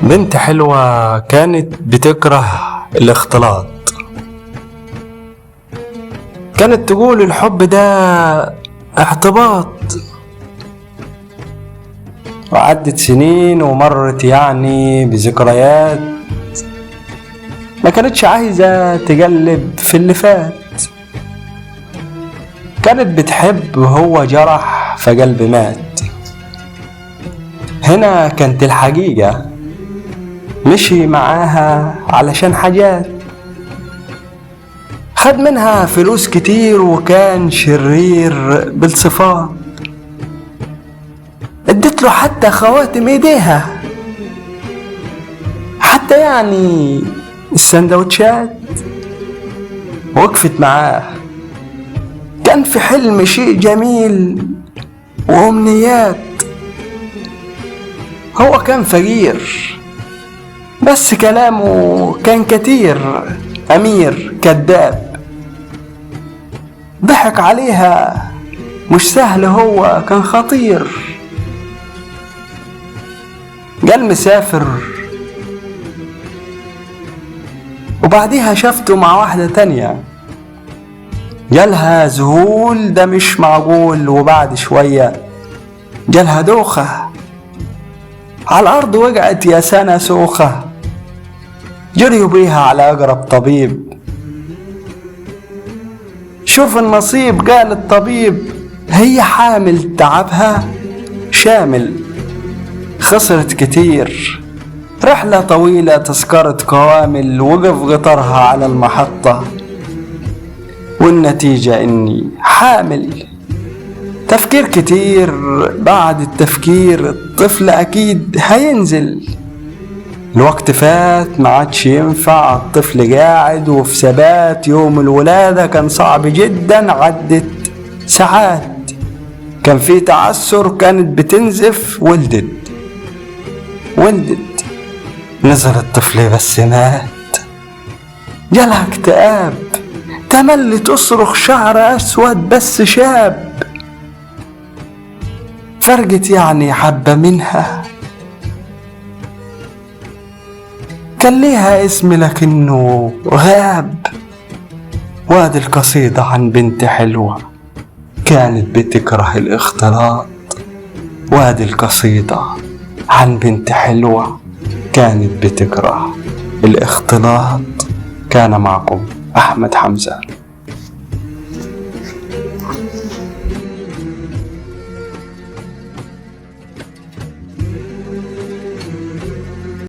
بنت حلوة كانت بتكره الاختلاط، كانت تقول الحب ده اعتباط. وعدت سنين ومرت يعني بذكريات، ما كانتش عايزة تقلب في اللي فات. كانت بتحب وهو جرح فقلب مات. هنا كانت الحقيقة مشي معاها علشان حاجات، خد منها فلوس كتير وكان شرير بالصفات. ادت له حتى خواتم ايديها، حتى يعني السندوتشات. وقفت معاه، كان في حلم شيء جميل وامنيات. هو كان فقير بس كلامه كان كتير، امير كذاب. ضحك عليها مش سهل، هو كان خطير. قال مسافر وبعديها شفته مع واحدة تانية، جالها ذهول ده مش معقول. وبعد شوية جالها دوخة، على الأرض وقعت يا سنة سوخة. جريوا بيها على أقرب طبيب، شوف النصيب. قال الطبيب هي حامل، تعبها شامل. خسرت كتير، رحلة طويلة تذكرة كوامل. وقف قطرها على المحطة والنتيجة إني حامل. تفكير كتير، بعد التفكير الطفل أكيد هينزل. الوقت فات ما عادش ينفع، الطفل قاعد وفي ثبات. يوم الولادة كان صعب جدا، عدت ساعات كان في تعثر، كانت بتنزف. ولدت نزل الطفل بس مات. جالها اكتئاب، تملي تصرخ، شعر أسود بس شاب. فرقت يعني حبة منها، كان ليها اسم لكنه غاب. وادي القصيدة عن بنت حلوة كانت بتكره الاختلاط. وادي القصيدة عن بنت حلوة كانت بتكره الاختلاط. كان معكم أحمد حمزة.